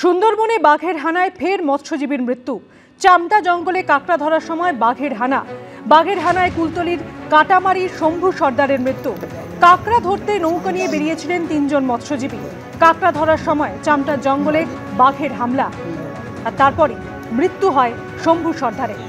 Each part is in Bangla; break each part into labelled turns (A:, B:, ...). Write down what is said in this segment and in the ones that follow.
A: সুন্দরবনে বাঘের হানায় ফের মৎস্যজীবীর মৃত্যু। চামটা জঙ্গলে কাঁকড়া ধরার সময় বাঘের হানায় কুলতলির কাটামারির শম্ভু সর্দারের মৃত্যু। কাঁকড়া ধরতে নৌকা নিয়ে বেরিয়েছিলেন ৩ জন মৎস্যজীবী। কাঁকড়া ধরার সময় চামটা জঙ্গলে বাঘের হামলা, আর তারপরে মৃত্যু হয় শম্ভু সর্দারের।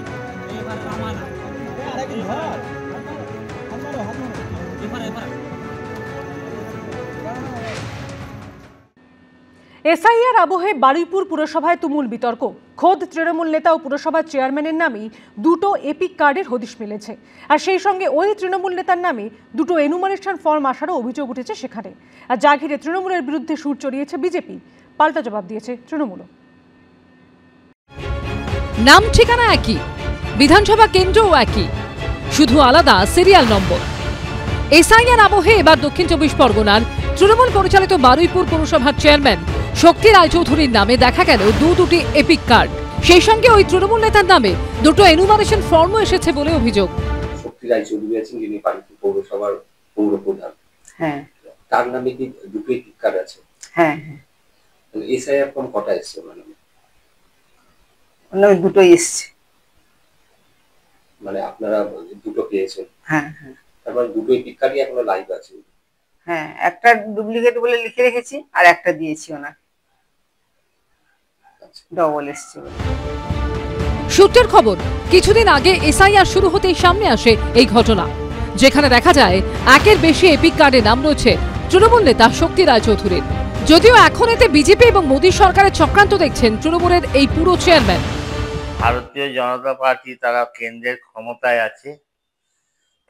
A: এসআইআর আবহে বারুইপুর পুরসভায় তুমুল বিতর্ক। খোদ তৃণমূল নেতা ও পুরসভার চেয়ারম্যানের নামেই 2টো এপিক কার্ডের হদিশ মিলেছে, আর সেই সঙ্গে ওই তৃণমূল নেতার নামে 2টো এনুমারেশন ফর্ম আসারও অভিযোগ উঠেছে সেখানে। আর যা ঘিরে তৃণমূলের বিরুদ্ধে সুর চড়িয়েছে বিজেপি। পাল্টা জবাব দিয়েছে তৃণমূল।
B: নাম ঠিকানা একই, বিধানসভা কেন্দ্রও একই, শুধু আলাদা সিরিয়াল নম্বর। এসআইআর আবহে এবার দক্ষিণ 24 পরগনার তৃণমূল পরিচালিত বারুইপুর পুরসভার চেয়ারম্যান শক্তি রায়চৌধুরীর নামে দেখা গেল দুটি এপিক কার্ড। সেই সঙ্গে ওই তৃণমূল নেতার নামে 2টো এনুমারেশন ফর্মও এসেছে বলে অভিযোগ।
C: শক্তি রায়চৌধুরী আছেন, যিনি বারুইপুর পৌরসভার পৌর প্রধান। হ্যাঁ, তার নামে কি 2টো এপিক কার্ড আছে? হ্যাঁ হ্যাঁ। এসআইআর ফর্ম কটা এসেছে ওনার নামে? ওনার নামে 2টোই এসেছে। মানে আপনারা 2টো পেয়েছেন? হ্যাঁ হ্যাঁ। তারপর 2টো এপিক কার্ডই এখনো লাইভ আছে? হ্যাঁ, একটা ডুপ্লিকেট বলে লিখে রেখেছি আর একটা দিয়েছি ওনার, ডবল এসছে।
B: সূত্রের খবর, কিছুদিন আগে এসআইআর শুরু হতেই সামনে আসে এই ঘটনা, যেখানে দেখা যায় একের বেশি এপিক কার্ডে নাম রয়েছে তৃণমূল নেতা শক্তি রায়চৌধুরীর। যদিও এখন এতে বিজেপি এবং মোদী সরকারের চক্রান্ত দেখছেন তৃণমূলের এই পুরো চেয়ারম্যান।
D: ভারতীয় জনতা পার্টি তারা কেন্দ্রের ক্ষমতায় আছে,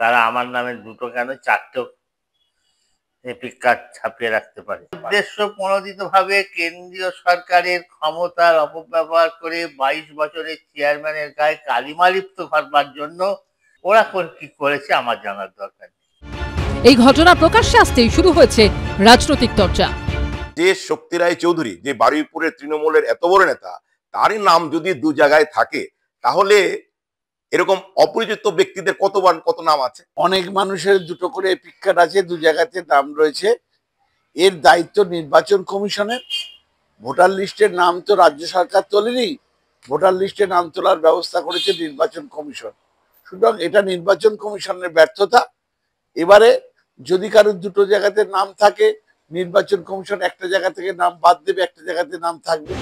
D: তারা আমার নামে 2টো কেন 4টো এপিক কার্ড ছাপিয়ে রাখতে পারে। উদ্দেশ্য প্রণোদিতভাবে কেন্দ্রীয় সরকারের ক্ষমতার অপব্যবহার করে 22 বছরের চেয়ারম্যানের গায়ে কালিমা লিপ্ত করবার জন্য ওরা কি করেছে আমার জানার দরকার নেই।
B: এই ঘটনা প্রকাশ্যে আসতেই শুরু হয়েছে রাজনৈতিক চর্চা।
E: যে শক্তি রায়চৌধুরী, যে বারুইপুরের তৃণমূলের এত বড় নেতা, তারই নাম যদি 2 জায়গায় থাকে, তাহলে এরকম অপরিচিত ব্যক্তিদের কত নাম আছে?
F: অনেক মানুষের 2টো করে এপিক কার্ড আছে, 2 জায়গাতে নাম রয়েছে। এর দায়িত্ব নির্বাচন কমিশনের। ভোটার লিস্টের নাম তো রাজ্য সরকার তোলেনি, ভোটার লিস্টে নাম তোলার ব্যবস্থা করেছে নির্বাচন কমিশন। সুতরাং এটা নির্বাচন কমিশনের ব্যর্থতা। এবারে যদি কারোর 2টো জায়গাতে নাম থাকে, নির্বাচন কমিশন একটা জায়গা থেকে নাম বাদ দেবে, একটা জায়গাতে নাম থাকবে।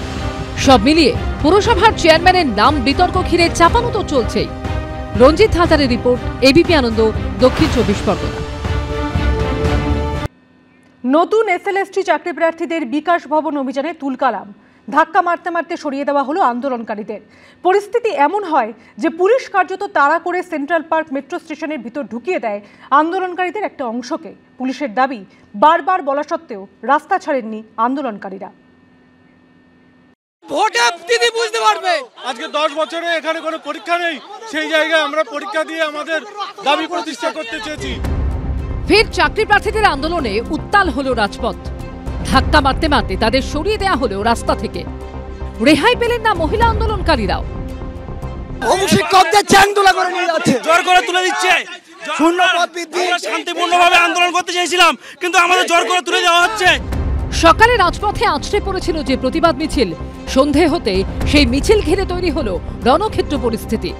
B: সব মিলিয়ে পুরসভার চেয়ারম্যানের নাম বিতর্ক ঘিরে চাপানো তো চলছেই। রঞ্জিত হাজারের রিপোর্ট, এবিপি আনন্দ, দক্ষিণ 24 পরগনা।
A: নতুন এসএলএসটি চাকরি প্রার্থীদের বিকাশ ভবন অভিযানে তুলকালাম। ধাক্কা মারতে মারতে সরিয়ে দেওয়া হলো আন্দোলনকারীদের। পরিস্থিতি এমন হয় যে পুলিশ কার্যত তাড়া করে সেন্ট্রাল পার্ক মেট্রো স্টেশনের ভিতর ঢুকিয়ে দেয় আন্দোলনকারীদের একটা অংশকে। পুলিশের দাবি, বারবার বলা সত্ত্বেও রাস্তা ছাড়েননি আন্দোলনকারীরা।
G: ভোটে দিদি বুঝতে পারবে। আজকে 10 বছরে এখানে কোনো পরীক্ষা নেই, সেই জায়গায় আমরা পরীক্ষা দিয়ে আমাদের দাবি প্রতিষ্ঠা করতে চেয়েছি।
B: ফের চাকরি প্রার্থীদের আন্দোলনে উত্তাল হলো রাজপথ। ধাক্কা মারতে মারতে তাদের সরিয়ে দেওয়া হলো রাস্তা থেকে। রেহাই পেলেন না মহিলা আন্দোলনকারীরাও।
G: শিক্ষকদের চ্যাং তোলা করে নিয়ে যাচ্ছে, জোর করে তুলে দিচ্ছে। শান্তিপূর্ণভাবে আন্দোলন করতে চেয়েছিলাম, কিন্তু আমাদের জোর করে তুলে দেওয়া হচ্ছে।
B: সকালে রাজপথে আছড়ে পড়েছিল যে প্রতিবাদ মিছিল, সন্ধে হতে সেই মিছিল ঘিরে তৈরি হলো রণক্ষেত্র পরিস্থিতি।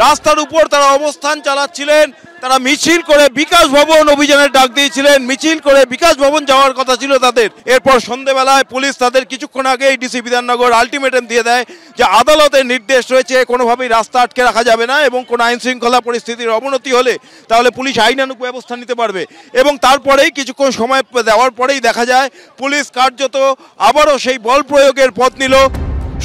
H: রাস্তার উপর তারা অবস্থান চালাচ্ছিলেন, তারা মিছিল করে বিকাশ ভবন অভিযানের ডাক দিয়েছিলেন, মিছিল করে বিকাশ ভবন যাওয়ার কথা ছিল তাদের। এরপর সন্ধ্যেবেলায় পুলিশ তাদের কিছুক্ষণ আগেই ডিসি বিধাননগর আলটিমেটাম দিয়ে দেয় যে আদালতের নির্দেশ রয়েছে, কোনোভাবেই রাস্তা আটকে রাখা যাবে না, এবং কোনো আইন শৃঙ্খলা পরিস্থিতির অবনতি হলে তাহলে পুলিশ আইনানুগ ব্যবস্থা নিতে পারবে। এবং তারপরেই কিছুক্ষণ সময় দেওয়ার পরেই দেখা যায় পুলিশ কার্যত আবারও সেই বল প্রয়োগের পথ নিল।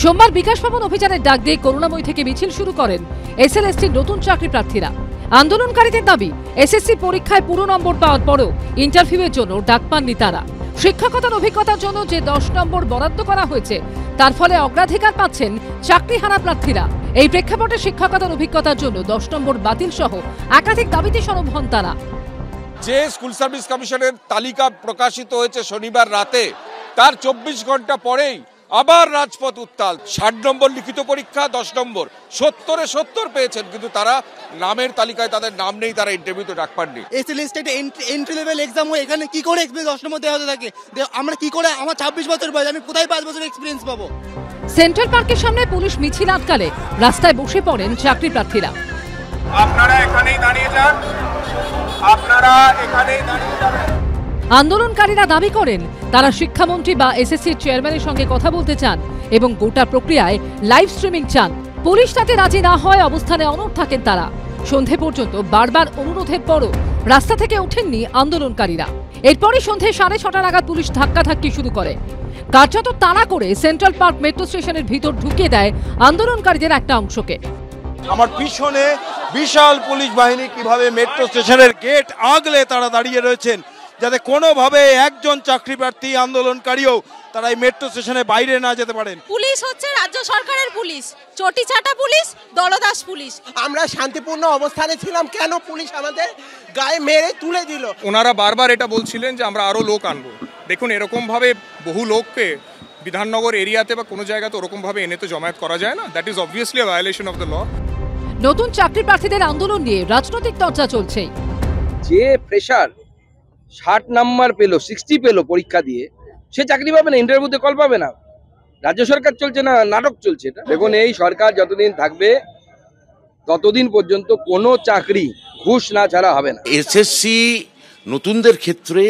B: সোমবার বিকাশ ভবন অভিযানের ডাক দিয়ে করুণাময়ী থেকে মিছিল শুরু করেন এসএলএসটির নতুন চাকরি প্রার্থীরা। আন্দোলনকারীদের দাবি, এসএসসি পরীক্ষায় পুরো নম্বর পাওয়ার পরেও ইন্টারভিউয়ের জন্য ডাক পাননি তারা। শিক্ষকতার অভিজ্ঞতার জন্য যে 10 নম্বর বরাদ্দ করা হয়েছে, তার ফলে অগ্রাধিকার পাচ্ছেন চাকরিহারা প্রার্থীরা। এই প্রেক্ষাপটে শিক্ষকতার অভিজ্ঞতার জন্য 10 নম্বর বাতিল সহ একাধিক দাবিতে সরব হন তারা।
H: যে স্কুল সার্ভিস কমিশনের তালিকা প্রকাশিত হয়েছে শনিবার রাতে, তার 24 ঘন্টা পরেই আবার রাজপথ উত্তাল। 60 নম্বর লিখিত পরীক্ষা, 10 নম্বর, 70-এ 70 পেয়েছেন, কিন্তু তারা নামের তালিকায় তাদের নাম নেই, তারা ইন্টারভিউতে ডাক পাননি।
I: এন্ট্রি লেভেল এক্সাম হয়, এখানে কি করে এক্সপিরিয়েন্স 10 নম্বর দেওয়া হতে থাকে? আমরা কি করে, আমার 26 বছর বয়স, আমি কোথায় 5 বছর এক্সপিরিয়েন্স পাবো?
B: সেন্ট্রাল পার্কের সামনে পুলিশ মিছিল আটকালে রাস্তায় বসে পড়েন চাকরি প্রার্থীরা।
H: আপনারা এখানেই দাঁড়িয়ে যান, আপনারা এখানেই দাঁড়িয়ে যাবেন।
B: আন্দোলনকারীরা দাবি করেন তারা শিক্ষামন্ত্রী বা এসএসসির চেয়ারম্যানের সঙ্গে কথা বলতে চান এবং গোটা প্রক্রিয়ায় লাইভ স্ট্রিমিং চান। পুলিশ তাতে রাজি না হয় অবস্থানে অনড় থাকেন তারা। সন্ধে পর্যন্ত বারবার অনুরোধের পরও রাস্তা থেকে ওঠেননি আন্দোলনকারীরা। এরপরই সন্ধে 6:30 নাগাদ পুলিশ ধাক্কাধাক্কি শুরু করে। কার্যত তাড়া করে সেন্ট্রাল পার্ক মেট্রো স্টেশনের ভিতর ঢুকিয়ে দেয় আন্দোলনকারীদের একটা অংশকে।
H: আমার পিছনে বিশাল পুলিশ বাহিনী কিভাবে মেট্রো স্টেশনের গেট আগলে তারা দাঁড়িয়ে রয়েছেন, যাতে কোনোভাবে একজন চাকরি প্রার্থী আন্দোলনকারীও তারা এই মেট্রো স্টেশনের বাইরে না যেতে পারেন।
J: পুলিশ হচ্ছে রাজ্য সরকারের পুলিশ, চটি চাটা পুলিশ, দলদাস পুলিশ।
I: আমরা শান্তিপূর্ণ অবস্থানে ছিলাম, কেন পুলিশ আমাদের গায়ে মেরে তুলে দিল?
K: ওনারা বারবার এটা বলছিলেন যে আমরা আরো লোক আনবো। দেখুন, এরকম ভাবে বহু লোককে বিধাননগর এরিয়াতে বা কোনো জায়গাতে ওরকম ভাবে এনে তো জমায়েত করা যায় না। That is obviously a violation of the law.
B: নতুন চাকরি প্রার্থীদের আন্দোলন নিয়ে রাজনৈতিক চর্চা চলছে।
L: যে ফ্রেশার 60 নাম্বার পেলো, 60 পেলো পরীক্ষা দিয়ে, সে চাকরি পাবে না, ইন্টারভিউতে কল পাবে না। রাজ্য সরকার চলছে না, নাটক চলছে এটা। দেখুন, এই সরকার যতদিন থাকবে ততদিন পর্যন্ত কোনো চাকরি ঘুষ না ছাড়া হবে না।
M: এসএসসি নতুনদের ক্ষেত্রে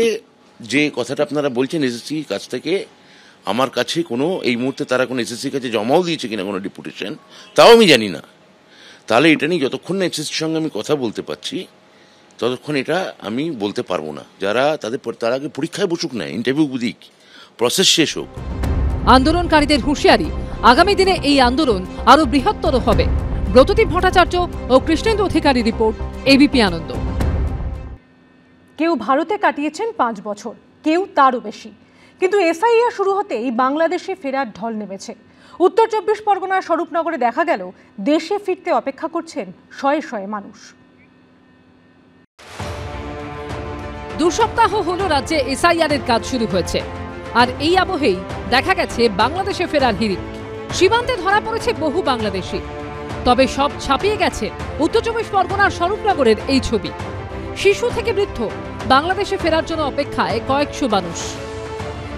M: যে কথাটা আপনারা বলছেন, এসএসসি কাছ থেকে আমার কাছে কোনো এই মুহূর্তে তারা কোনো এসএসসির কাছে জমাও দিয়েছে কিনা কোনো ডেপুটেশন, তাও আমি জানি না। তাহলে এটা নিয়ে যতক্ষণ না এসএসসির সঙ্গে আমি কথা বলতে পারছি ততক্ষণ এটা আমি বলতে পারবো না। যারা তার আগে পরীক্ষায় বসুক না, ইন্টারভিউ দিক, প্রসেস শেষ হোক।
B: আন্দোলনকারীদের হুঁশিয়ারি, আগামী দিনে এই আন্দোলন আরো বৃহত্তর হবে। ব্রতদীপ ভট্টাচার্য ও কৃষ্ণেন্দু অধিকারী রিপোর্ট, এবিপি আনন্দ।
A: কেউ ভারতে কাটিয়েছেন 5 বছর, কেউ তারও বেশি, কিন্তু এসআইআর শুরু হতেই বাংলাদেশে ফেরার ঢল নেমেছে। উত্তর 24 পরগনার স্বরূপনগরে দেখা গেল দেশে ফিরতে অপেক্ষা করছেন শয়ে শয়ে মানুষ।
B: 2 সপ্তাহ হলো রাজ্যে এসআইআর এর কাজ শুরু হয়েছে, আর এই আবহেই দেখা গেছে বাংলাদেশে ফেরার হিড়িক। সীমান্তে ধরা পড়েছে বহু বাংলাদেশি, তবে সব ছাপিয়ে গেছে উত্তর 24 পরগনার স্বরূপনগরের এই ছবি। শিশু থেকে বৃদ্ধ বাংলাদেশে ফেরার জন্য অপেক্ষায় কয়েকশো মানুষ।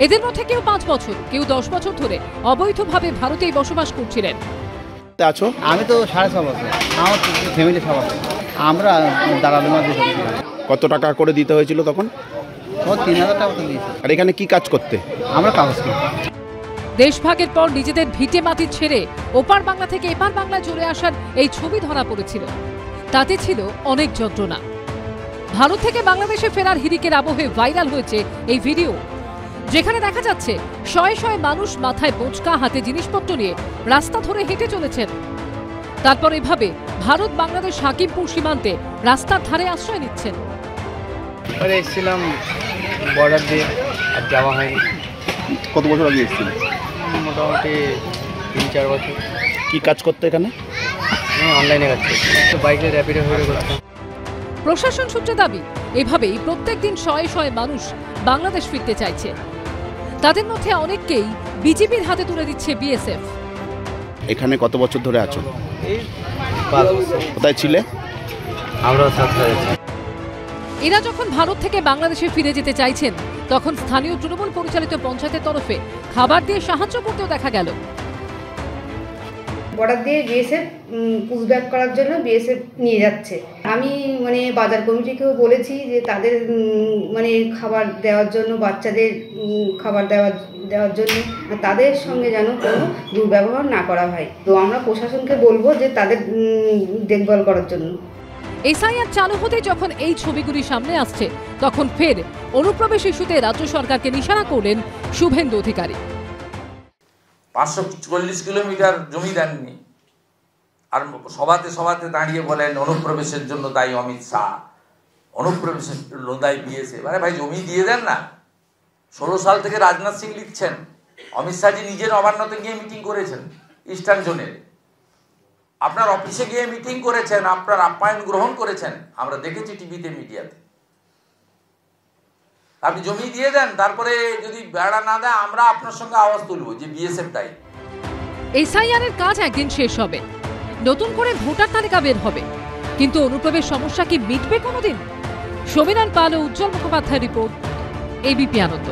B: এদের মধ্যে কেউ 5 বছর, কেউ 10 বছর ধরে অবৈধভাবে ভারতেই বসবাস করছিলেন।
N: আমি তো 6.5 বছর, আমার ফ্যামিলি সব আছে। আমরা দালালের মধ্যে।
O: কত টাকা করে দিতে হয়েছিল তখন?
N: 3000 টাকা দিয়েছি।
O: আর এখানে কি কাজ করতে?
N: আমরা কাগজ কিনি।
B: দেশভাগের পর নিজেদের ভিটে মাটি ছেড়ে ওপার বাংলা থেকে এপার বাংলায় চলে আসার এই ছবি ধরা পড়েছিল। তাতে ছিল অনেক যন্ত্রণা। ভারত থেকে বাংলাদেশে ফেরার হিড়িকের আবহে ভাইরাল হয়েছে এই ভিডিও, যেখানে দেখা যাচ্ছে শয়ে শয়ে মানুষ মাথায় বোঁচকা, হাতে জিনিসপত্র নিয়ে রাস্তা ধরে হেঁটে চলেছেন। তারপর এভাবে ভারত বাংলাদেশ হাকিমপুর সীমান্তে রাস্তার ধারে আশ্রয় নিচ্ছেন।
N: এসেছিলাম বর্ডার দিয়ে, আর যাওয়া হয়নি।
O: কত বছর আগে এসেছিলেন?
N: মোটামুটি 3-4 বছর।
O: কি কাজ করতে এখানে?
N: অনলাইনে কাজ করতে, বাইকে র্যাপিডো হয়ে করতাম।
B: প্রশাসন সূত্রে দাবি, এভাবেই প্রত্যেকদিন শয়ে শয়ে মানুষ বাংলাদেশ ফিরতে চাইছে। তাদের মধ্যে অনেককেই বিজেপির হাতে তুলে দিচ্ছে বিএসএফ।
O: এখানে কত বছর ধরে আছো?
N: এই 5 বছর।
O: কোথায় ছিলে?
N: আমরা ছাত্র।
B: এরা যখন ভারত থেকে বাংলাদেশে ফিরে যেতে চাইছেন, তখন স্থানীয় তৃণমূল পরিচালিত পঞ্চায়েতের তরফে খাবার দিয়ে সাহায্য করতেও দেখা গেল।
P: বর্ডার দিয়ে বিএসএফ পুশব্যাক করার জন্য বিএসএফ নিয়ে যাচ্ছে। আমি বাজার কমিটিকেও বলেছি যে তাদের খাবার দেওয়ার জন্য, বাচ্চাদের খাবার দেওয়ার জন্য তাদের সঙ্গে যেন কোনো দুর্ব্যবহার না করা হয়। তো আমরা প্রশাসনকে বলবো যে তাদের দেখভাল করার জন্য।
B: এসআইআর চালু হতে যখন এই ছবিগুলি সামনে আসছে, তখন ফের অনুপ্রবেশ ইস্যুতে রাজ্য সরকারকে নিশানা করলেন শুভেন্দু অধিকারী।
Q: 540 কিলোমিটার জমি দেননি, আর সভাতে দাঁড়িয়ে বলেন অনুপ্রবেশের জন্য দায়ী অমিত শাহ, অনুপ্রবেশের জন্য দায়ী বিএসএফ। আরে ভাই, জমি দিয়ে দেন না। 16 সাল থেকে রাজনাথ সিং লিখছেন, অমিত শাহজি নিজের নবান্নতে গিয়ে মিটিং করেছেন ইস্টার্ন জোনের, আপনার অফিসে গিয়ে মিটিং করেছেন, আপনার আপ্যায়ন গ্রহণ করেছেন, আমরা দেখেছি টিভিতে, মিডিয়াতে। আপনি জমি দিয়ে দেন, তারপরে যদি বেড়া না দেয় আমরা আপনার সঙ্গে আওয়াজ তুলবো যে বিএসএফ দায়ী।
B: এসআইআর এর কাজ একদিন শেষ হবে, নতুন করে ভোটার তালিকা বের হবে, কিন্তু অনুপ্রবেশ সমস্যা কি মিটবে কোনোদিন? সমীরণ পাল ও উজ্জ্বল মুখোপাধ্যায়ের রিপোর্ট, এবিপি আনন্দ।